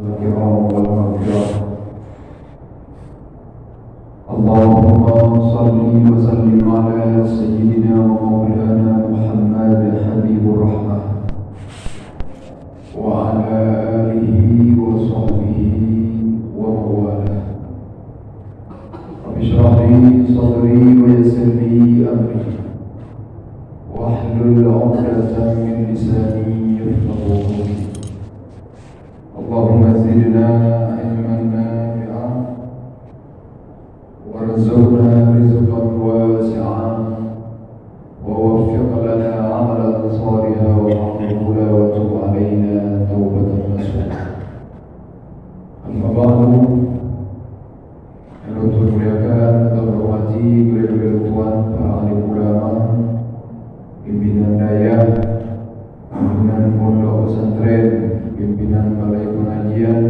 الكرام والمغفرة. اللهم صل وسلم على سيدنا ومولانا محمد حبيب الرحمة وعلى آله وصحبه ومن والاه. رب اشرح لي صدري ويسر لي أمري واحلل عقدة من لساني يفقهوا قولي. اللهم زدنا علما نافعا وارزقنا رزقا واسعا ووفق لنا عملا صالحا ومقبولا وتب علينا توبة نصوحا. أما بعد، yang dimuliakan dan hormati beliau-beliau Tuhan para alim ulama, pimpinan daya, pimpinan pondok pesantren, pimpinan balai pengajian,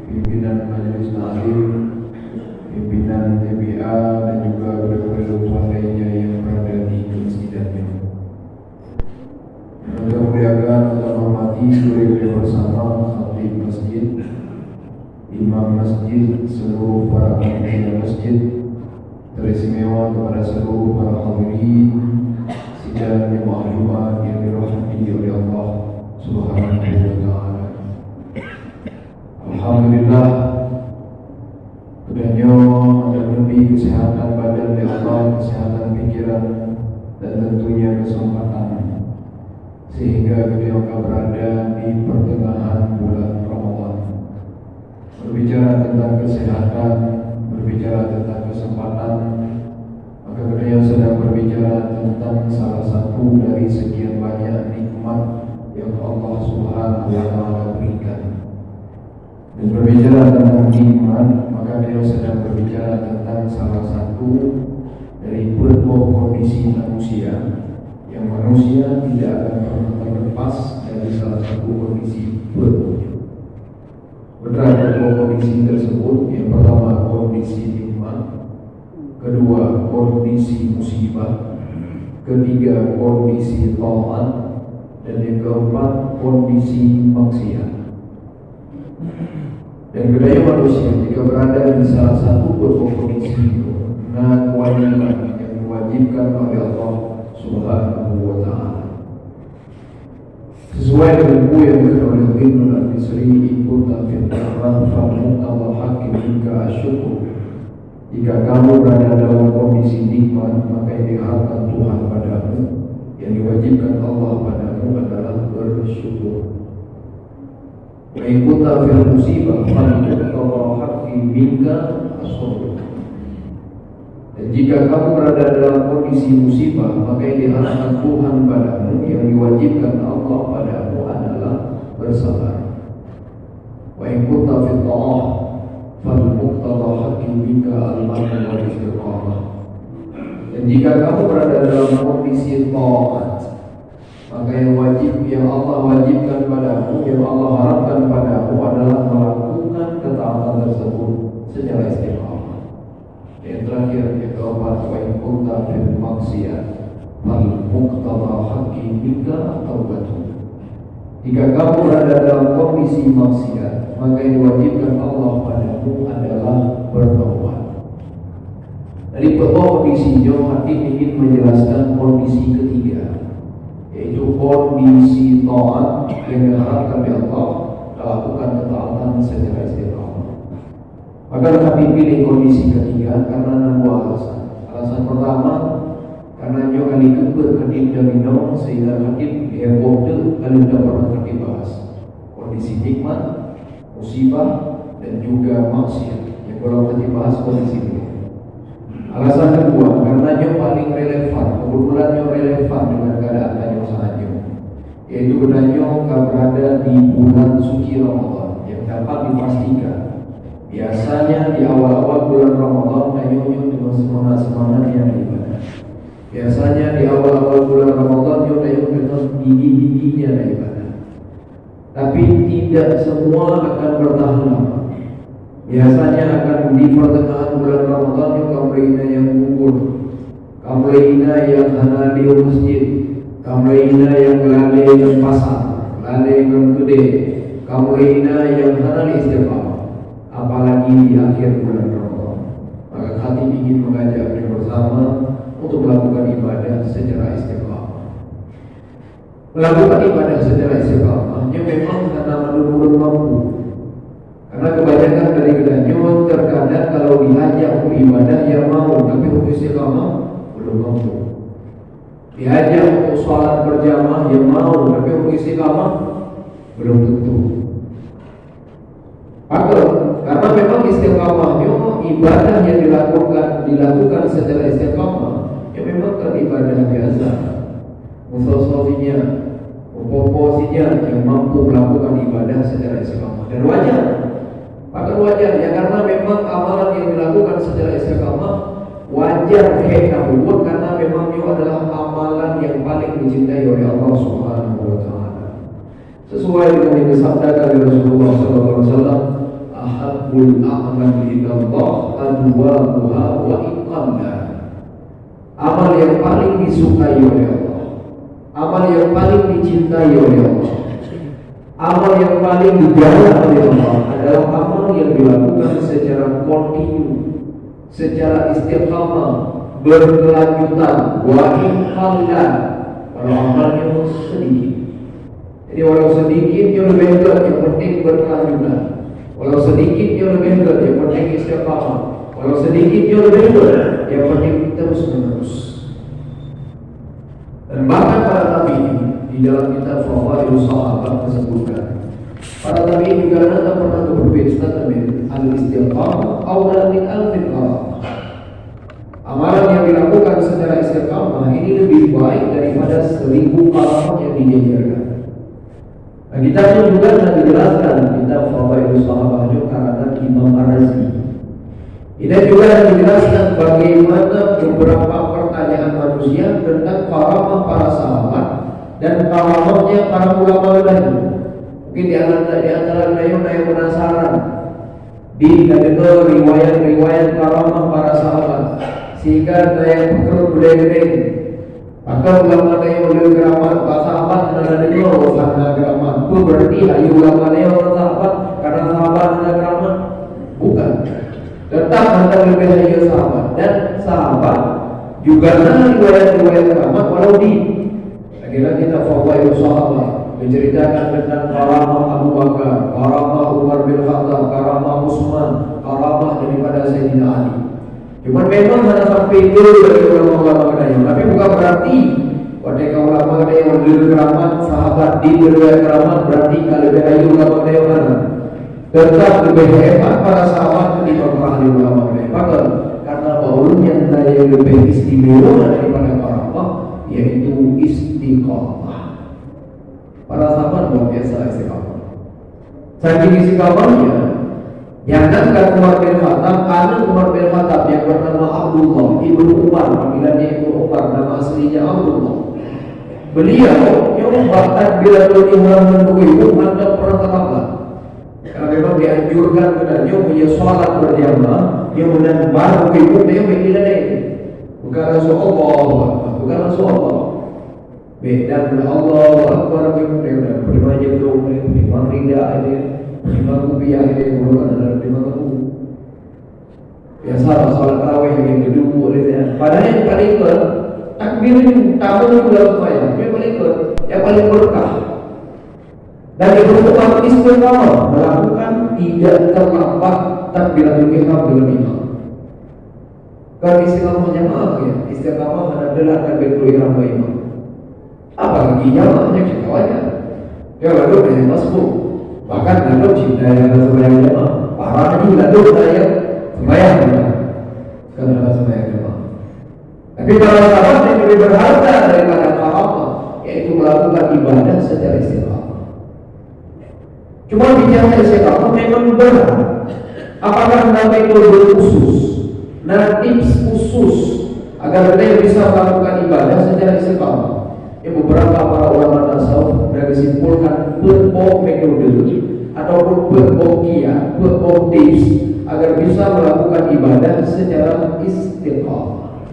pimpinan majelis taklim, pimpinan TBA, dan juga beliau-beliau Tuhan lainnya yang berada di masjidnya. Yang dimuliakan dan hormati beliau-beliau bersama khatib masjid, imam masjid, seluruh para pimpinan masjid, teristimewa kepada seluruh para hadirin sidang jemaah Jumat yang dirahmati oleh Allah Subhanahu wa taala. Alhamdulillah, kedanyo dan lebih kesehatan badan oleh Allah, kesehatan pikiran, dan tentunya kesempatan, sehingga beliau berada di pertengahan bulan Ramadan. Berbicara tentang kesehatan, berbicara tentang kesempatan, maka beliau sedang berbicara tentang salah satu dari sekian banyak nikmat yang Allah Subhanahu wa taala berikan. Dan berbicara tentang nikmat, maka beliau sedang berbicara tentang salah satu dari bentuk kondisi manusia, yang manusia tidak akan pernah terlepas dari salah satu kondisi bentuknya. Berada kondisi tersebut, yang pertama kondisi nikmat, kedua kondisi musibah, ketiga kondisi taat, dan yang keempat kondisi maksiat. Dan budaya manusia jika berada di salah satu kondisi itu, nah kewajiban yang diwajibkan oleh Allah Subhanahu wa taala. Sesuai dengan buku yang dikatakan oleh Ibnu Al-Misri, ikut al-fitrah fa-muqtadha haqqi minka asyukur. Jika kamu berada dalam kondisi nikmat, maka yang diharapkan Tuhan padamu, yang diwajibkan Allah padamu adalah bersyukur. Wa in kunta fil musibah fa-muqtadha haqqi minka asyukur. Dan jika kamu berada dalam kondisi musibah, maka yang diharapkan Tuhan padamu, yang diwajibkan Allah padamu adalah bersabar. Wa in kunta fi ta'ah fal muqtada haqqi bika al-mar'a wal istiqamah. Dan jika kamu berada dalam kondisi taat, maka yang Allah wajibkan padamu, yang Allah harapkan padamu adalah melakukan ketaatan tersebut secara istiqamah. Yang terakhir, yang keempat, wa in kunta fil maksiat fal muqtada haqqi bika taubatu. Jika kamu berada dalam kondisi maksiat, maka yang diwajibkan Allah padamu adalah bertaubat. Dari kondisi hadis ingin menjelaskan kondisi ketiga, yaitu kondisi taat yang diharapkan oleh Allah, lakukan ketaatan secara istiqamah. Maka kami pilih kondisi ketiga karena dua alasan. Alasan pertama, karena nyo kali berkedip dari nong sehingga kedip dia bodoh kalau tidak pernah kedip bahas kondisi nikmat, musibah, dan juga maksiat yang belum kedip bahas kondisi ini. Alasan kedua, karena nyo paling relevan, kebetulan nyo relevan dengan keadaan nyo saat nyo, yaitu nyo berada di bulan suci Ramadan yang dapat dipastikan. Biasanya di awal-awal bulan Ramadan nyo dengan semangat yang ibadah. Biasanya di awal-awal bulan Ramadan nyo dengan gigi-giginya ibadah. Tapi tidak semua akan bertahan lama. Biasanya akan di pertengahan bulan Ramadan nyo kamreina yang gugur, kamreina yang hana di masjid, kamreina yang lalai di pasar, lalai yang gede, kamu yang hendak istiqamah, apalagi di akhir bulan Ramadan. Maka hati ingin mengajak kita bersama untuk melakukan ibadah secara istiqamah. Melakukan ibadah secara istiqamahnya memang karena belum mampu. Karena kebanyakan dari kita terkadang kalau diajak untuk ibadah ya mau, tapi untuk istiqamah belum mampu. Diajak untuk sholat berjamaah ya mau, tapi untuk istiqamah belum tentu. Karena memang istiqamahnya ibadah yang dilakukan secara istiqamah ya memang kan ibadah biasa. Musosofinya, proporsinya yang mampu melakukan ibadah secara istiqamah dan wajar. Bahkan wajar ya, karena memang amalan yang dilakukan secara istiqamah wajar buat karena memang itu adalah amalan yang paling dicintai oleh Allah Subhanahu wa taala. Sesuai dengan yang disabdakan oleh Rasulullah sallallahu alaihi wasallam, ahabbul a'mal ila Allah adwamuha wa iqamna. Amal yang paling disukai oleh Allah, amal yang paling dicintai oleh Allah, amal yang paling dijalankan oleh Allah adalah amal yang dilakukan secara kontinu, secara istiqamah, berkelanjutan, wa iqamna. Kalau amalnya sedikit, jadi walau sedikit yang lebih berat, yang penting berkelanjutan. Walau sedikit yang lebih berat, yang penting istiqamah. Walau sedikit yang lebih berat, yang penting terus menerus. Dan bahkan para nabi di dalam kitab Fadhailus Sahabat disebutkan, para nabi juga tidak pernah berpesta tentang al-istiqamah atau al-fiqh. Amalan yang dilakukan secara istiqamah ini lebih baik daripada 1000 karamah yang dijajarkan. Nah, kitabnya juga sudah dijelaskan, kitab Fadhailus Sahabat karangan Imam Ar-Razi. Ini juga dijelaskan bagaimana beberapa pertanyaan manusia tentang karamah para sahabat dan karamahnya para ulama lain. Mungkin di antara yang penasaran di riwayat karamah para sahabat, sehingga daya pekerut gede-gede. Maka ulama yang oleh keramat para sahabat dan ada karena keramat itu berarti ayu ulama yang sahabat karena sahabat dan keramat bukan. Tetap anda lebih dari sahabat, dan sahabat juga riwayat-riwayat keramat walau di lagi-lagi kita Fadhailus Sahabat menceritakan tentang karamah Abu Bakar, karamah Umar bin Khattab, karamah Utsman, karamah daripada Sayyidina Ali. Cuma memang ada sampai itu dari ulama-ulama ada, tapi bukan berarti pada ulama ada yang lebih keramat sahabat di riwayat keramat berarti kalau lebih ayu ulama ada yang mana. Tetap lebih hebat para sahabat ketimbang para ahli ulama hebat karena baulnya yang lebih istimewa daripada karamah yaitu istiqamah. Para sahabat luar biasa istiqamah. Saking istiqamahnya yang angkat Umar bin Khattab, anak Umar bin Khattab yang bernama Abdullah ibnu Umar, panggilannya ibnu Umar, nama aslinya Abdullah. Beliau yang bahkan bila ihram dan begitu anda pernah terlambat. Karena memang dianjurkan benarnya punya sholat berjamaah yang benar baru begitu dia begini bukan Rasulullah, bukan Rasulullah. Beda dengan Allah Akbar begitu berima jadul berima rida ini berima kubiah ini bukan ada berima kubu. Biasa sholat tarawih yang kedua olehnya. Padahal yang paling takbir itu tamu juga supaya yang paling yang paling berkah. Dan diperlukan istiqamah melakukan tidak terlambat takbiratul ihram dengan imam. Kalau istiqamah jamaah ya, istiqamah adalah takbiratul ihram dengan imam. Apalagi jamaahnya kita wajar. Ya lalu banyak masbuk. Bahkan lalu cinta yang sembahyang jamaah. Para ini lalu saya sembahyang jamaah. Karena sembahyang jamaah. Tapi para sahabat yang lebih berharga daripada karamah, yaitu melakukan ibadah secara istiqamah. Cuma bicara istiqamah memang berat. Apakah nama itu khusus? Nah, tips khusus agar kita bisa melakukan ibadah secara istiqamah. Yang beberapa para ulama tasawuf sudah disimpulkan beberapa metode ataupun beberapa tips agar bisa melakukan ibadah secara istiqamah.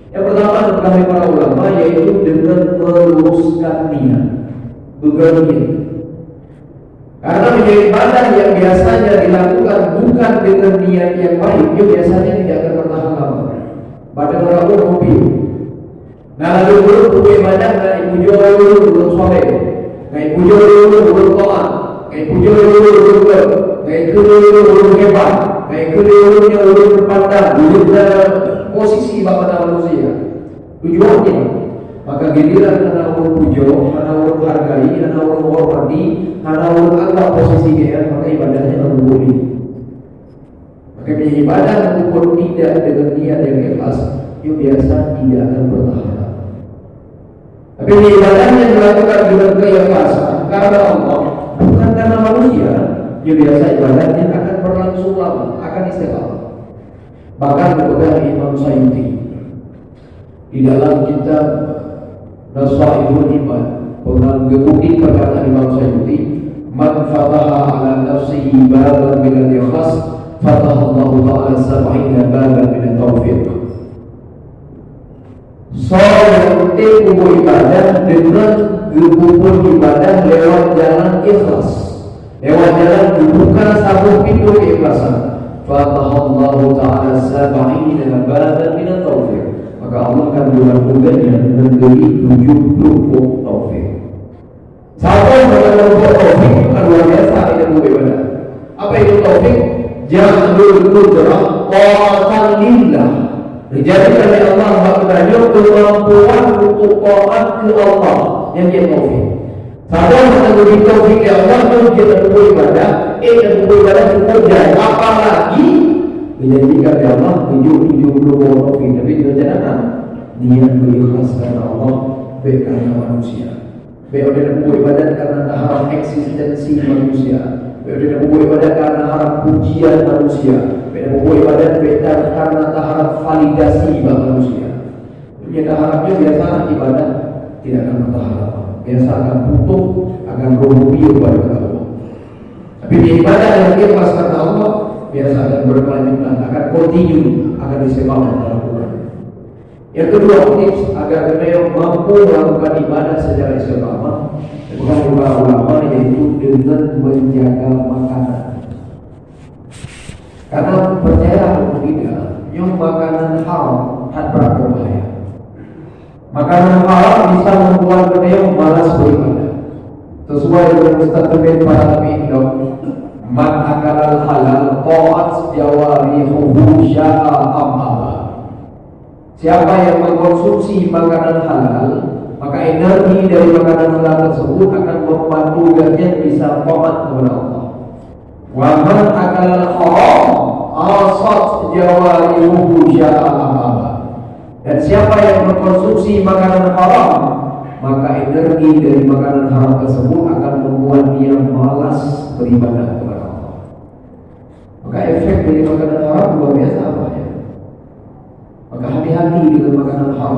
Yang pertama dari para ulama yaitu dengan meluruskan niat, begal niat. Karena ibadah yang biasanya dilakukan bukan dengan niat yang baik, itu biasanya tidak akan bertahan lama. Pada orang kopi, nah dulu ibadah na ibu dulu belum soleh, na ibu dulu belum toat, na ibu dulu belum ber, na ibu dulu belum hebat, na ibu dulu belum berpandang, belum posisi bapak manusia. Tujuannya, maka giliran karena orang pujo, karena orang hargai, karena orang hormati, karena orang anggap posisi dia, maka ibadahnya boleh. Maka ibadah pun tidak dengan niat yang ikhlas, itu biasa tidak akan bertahan. Tapi ibadah yang dilakukan dengan keikhlasan karena Allah, bukan karena manusia, itu biasa ibadahnya akan berlangsung lama, akan istiqamah. Bahkan kepada Imam Sayyidi di dalam kitab Nasaihul Ibad mengikuti perkataan Imam Sayyidi, man fataha ala nafsihi baban min al-ikhlas fataha Allah ta'ala sab'ina baban min al-tawfiq. Seorang yang kubur ibadah dengan kubur ibadah lewat jalan ikhlas, lewat jalan dibuka satu pintu keikhlasan, fataha Allah ta'ala sab'ina baban min al-tawfiq, maka Allah akan memudahnya memberi 70 taufik. Satu adalah taufik bukan luar biasa dalam ibadah. Apa itu taufik? Ja'alul qudrah ta'atan lillah. Dijadikan oleh Allah maknanya kemampuan untuk taat ke Allah yang dia taufik. Satu adalah memberi taufik ke Allah untuk kita beribadah. Dan beribadah kemudian apalagi menjadikan oleh Allah 70 taufik. Tapi tidak jangan niat berikhlas karena Allah, baik karena manusia. Baik oleh ibadah karena harap eksistensi manusia, baik oleh ibadah karena harap pujian manusia, baik ibadah karena harap validasi manusia. Kita harapnya biasa ibadah tidak akan bertahan lama, biasa akan putus, akan rubuh kepada Allah. Tapi di ibadah yang ikhlas karena Allah biasa akan berkelanjutan, akan continue, akan disebabkan dalam Quran. Yang kedua, tips agar kita mampu melakukan ibadah secara istiqamah, bukan para ulama, yaitu dengan menjaga makanan. Karena percaya atau tidak, yang makanan haram tak berbahaya. Makanan haram bisa membuat kita malas beribadah. Sesuai dengan statement para nabi Indo, man akalal halal ta'at jawarihuhu sya'a am'aba. Siapa yang mengkonsumsi makanan halal, maka energi dari makanan halal tersebut akan membantu dia bisa taat kepada Allah. Wa man akalal haram asat jawarihuhu sya'a am'aba. Dan siapa yang mengkonsumsi makanan haram, maka energi dari makanan haram tersebut akan membuat dia malas beribadah kepada Allah. Maka efek dari makanan haram luar biasa apa ya? Maka hati-hati dengan makanan haram.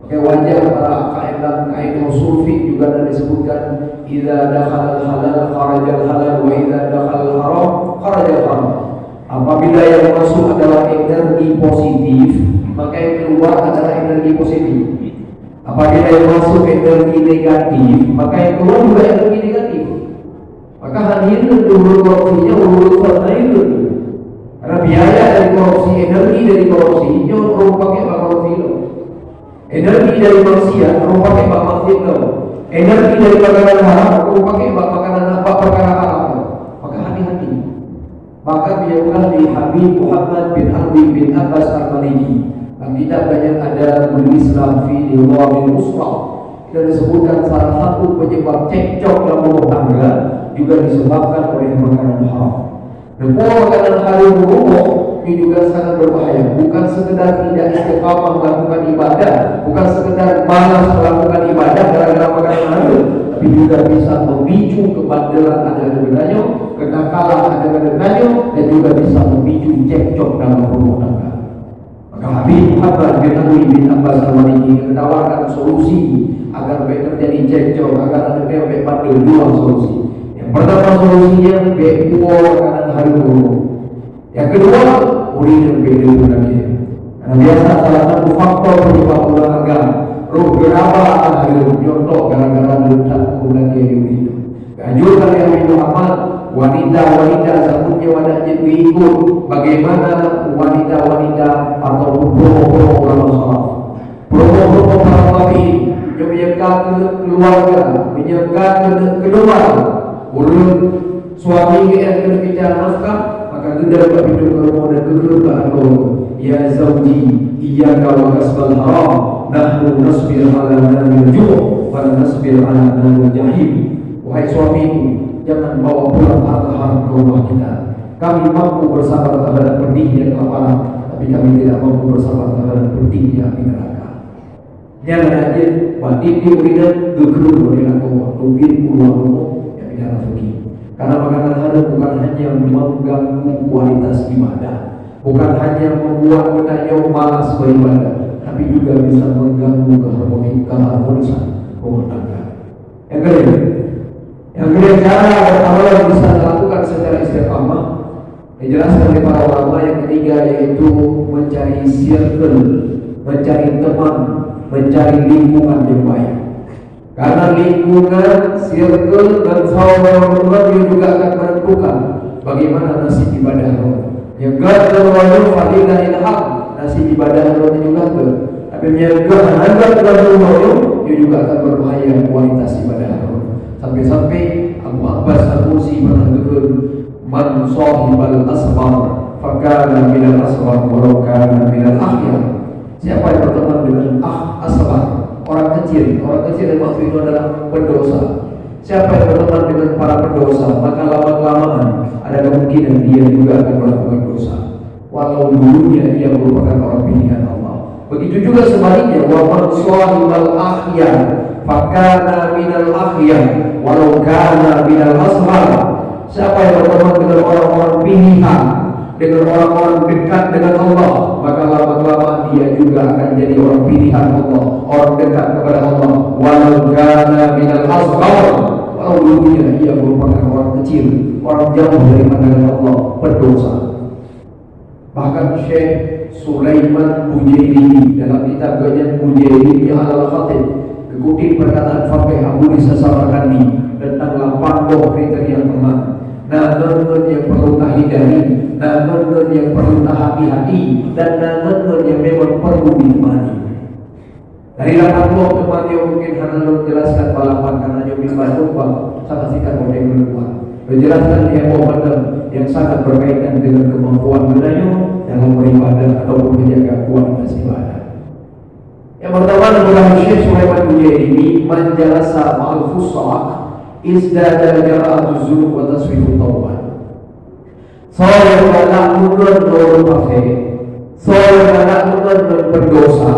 Maka wajar para kaidah usul fiqh juga ada disebutkan, idza dakhala al-halal kharaja al-halal wa idza dakhala al-haram kharaja al-haram. Apabila yang masuk adalah energi positif, maka yang keluar adalah energi positif. Apabila yang masuk energi negatif, maka yang keluar juga energi negatif. Maka hadirin dulu korupsinya urusan itu. Karena biaya dari korupsi, energi dari korupsi, itu orang pakai pak korupsi lo. Energi dari manusia, orang pakai pak maksiat lo. Energi dari makanan haram, orang pakai pak makanan apa perkara haram lo. Maka hati-hati. Maka biarlah di Habib Muhammad bin Abi bin Abbas al-Maliki. Kita banyak ada Islam fi Ilwabil Usra. Kita disebutkan salah satu penyebab cekcok dalam rumah tangga juga disebabkan oleh makanan haram. Dan makanan haram rumah ini juga sangat berbahaya. Bukan sekedar tidak istiqamah melakukan ibadah, bukan sekedar malas melakukan ibadah gara-gara makanan haram, tapi juga bisa memicu kebandelan ada dengannya, kenakalan ada dengannya, dan juga bisa memicu cekcok dalam rumah tangga. Maka Habib Muhammad bin Abi bin Abbas al-Maliki menawarkan solusi agar terjadi cekcok, agar ada baik bandel dua solusi. Yang pertama solusinya baik dua makanan haram. Yang kedua urin beda lagi. Karena biasa salah satu faktor penyebab olahraga roh berapa haram, contoh gara-gara letak lagi itu. Anjurkan yang itu amal wanita-wanita sebutnya wajib ikut bagaimana wanita-wanita atau promo-promo ulama salaf, promo-promo para tabi'in yang menjaga keluarga, menjaga kedua urut suami yang kena bicara nafkah, maka gedar bab hidup rumah dan gedar bab ya zawji iyyaka wa kasbal haram nahnu nasbir ala naril ju' wa nasbir ala naril jahim. Wahai suamiku, jangan bawa pulang harta haram ke rumah kita. Kami mampu bersabar terhadap pedihnya kelaparan, tapi kami tidak mampu bersabar terhadap pedihnya api neraka. Jangan aja batin diuridan gegru dari aku tubin uang yang tidak fikih. Karena makanan haram bukan hanya mengganggu kualitas ibadah, bukan hanya membuat kita jauh malas beribadah, tapi juga bisa mengganggu keharmonisan rumah tangga. Yang kedua cara amalan bisa dilakukan secara istiqamah dijelaskan oleh para ulama. Yang ketiga yaitu mencari circle, mencari teman, mencari lingkungan yang baik. Karena lingkungan, circle dan sahabat juga akan menentukan bagaimana nasib ibadah roh. Yang kedua fadilah ilham, nasib ibadah roh juga ke. Tapi yang kedua dia juga akan berbahaya kualitas ibadah roh. Sampai-sampai Abu Abbas Al-Musi pernah tegur man sahibal asbar fakana minal asbar walau kana minal akhyar. Siapa yang berteman dengan asbar, orang kecil yang maksud itu adalah pendosa. Siapa yang berteman dengan para pendosa, maka lama-kelamaan ada kemungkinan dia juga akan melakukan dosa, walau dulunya dia merupakan orang pilihan Allah. Begitu juga sebaliknya, wa man sahibal akhyar fakana minal akhyar walau kana minal asbar. Siapa yang berteman dengan orang-orang pilihan, dengan orang-orang dekat dengan Allah, maka lama-lama dia juga akan jadi orang pilihan Allah, orang dekat kepada Allah. Walau kana minal asbar, walau dulunya dia merupakan orang kecil, orang jauh dari pandangan Allah, berdosa. Bahkan Syekh Sulaiman Bujairi dalam kitabnya Bujairi Al-Khatib kutip perkataan Fakih Abu Isa Samarkandi tentang 80 kriteria teman. Namun yang perlu tahidari, namun yang perlu hati-hati, dan namun yang memang perlu ditemani. Dari 80 teman yang mungkin hanya menjelaskan balapan karena nyobi lupa sama sikap orang yang keluar. Menjelaskan yang benar yang sangat berkaitan dengan kemampuan menanya dalam beribadah ataupun menjaga kualitas ibadah. Yang pertama adalah Syekh Sulaiman Bujairi menjalasa ma'al fusaq izdada jara'atu dzunub wa tasfifu tauban. Saya anak mundur dari kafir, saya anak mundur dari berdosa,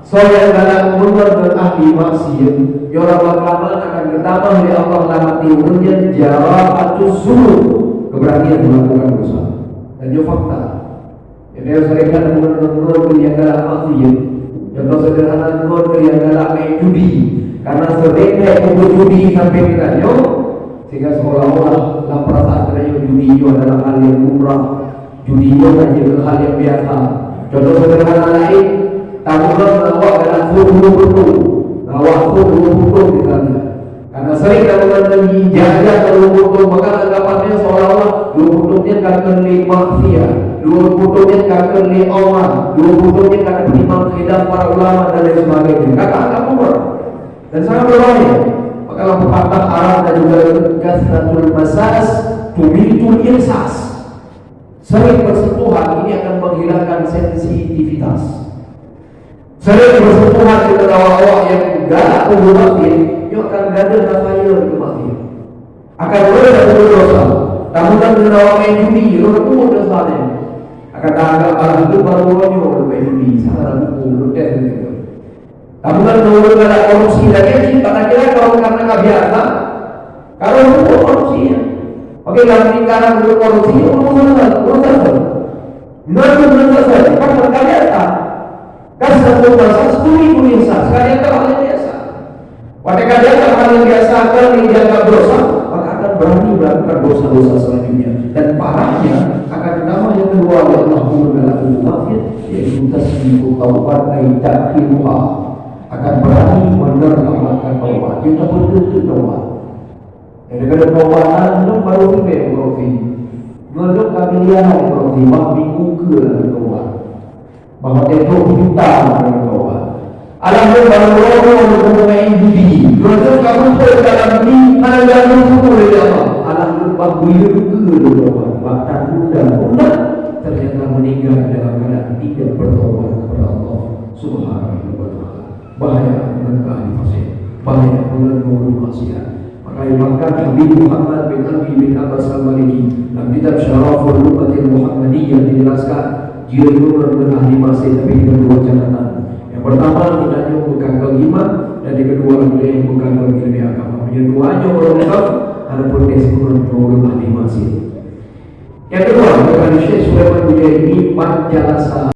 saya anak mundur dari ahli maksiat. Orang bakalan akan ditambah oleh Allah lama tiurnya jara'atu dzunub, keberanian melakukan dosa. Dan itu fakta. Jadi saya akan mundur yang dalam maksiat. Contoh sederhana itu yang galak main judi, karena sering main judi sampai kita sehingga seolah-olah perasaan kita judi itu adalah hal yang murah, judi itu adalah hal yang biasa. Contoh sederhana lain, tamuran bawa dalam full misalnya, karena sering tamuran lagi jaga full, maka anggapannya seolah-olah fullnya akan maksiat. Dua butuhnya kakak li Omar, dua butuhnya kakak imam khilaf para ulama dan lain sebagainya. Kakak umur dan sangat berbahaya. Maka pepatah Arab dan juga kasratul masas tumitul irsas. Sering bersentuhan ini akan menghilangkan sensitivitas. Sering bersentuhan dengan awak-awak yang galak bermaksiat, ia akan gagal nafaya bermaksiat. Akan berdosa. Namun dengan awak yang judi, orang umur dosanya. Kata agak barang itu baru wonyo lebih ini sangat buku ludes gitu. Kamu kan dulu ada korupsi lagi sih, kira kalau karena nggak biasa, kalau itu korupsi ya. Oke, kalau karena dulu korupsi, urusan saja, kan berkaliata. Kan satu masa 10.000 insan, sekalian kalau hal biasa. Pada kalian hal yang biasa kalau dijaga dosa, maka akan berani melakukan dosa-dosa selanjutnya. Dan parahnya akan nama yang kedua oleh Allah dalam umatnya, yaitu tasbihu taubat ta'khiruha, akan berani menerangkan taubat. Kita bertutur taubat. Yang ada kawanan lu baru fikir profi. Dulu kami lihat profi minggu ke kawan. Bahwa itu kita kawan. Alhamdulillah baru untuk main judi. Dulu kamu dalam ini ada nunggu oleh Allah. Alhamdulillah buyur ke kawan. Bahkan undang ternyata meninggal dalam keadaan tidak bertobat kepada Allah Subhanahu wa taala. Bahaya bulan ahli maksiat. Bahaya bulan mulut maksiat. Maka Habib Muhammad bin Abi bin Abbas al-Maliki dalam kitab Syaraful Ummatil Muhammadiyah dijelaskan jika bulan ahli maksiat tapi dengan dua catatan. Yang pertama hendaknya menggagal iman dan yang kedua hendaknya menggagal ilmu agama. Yang keduanya lengkap adapun kesempurnaan ahli maksiat. Yang kedua, Syekh Sulaiman Hujaini Panjalasa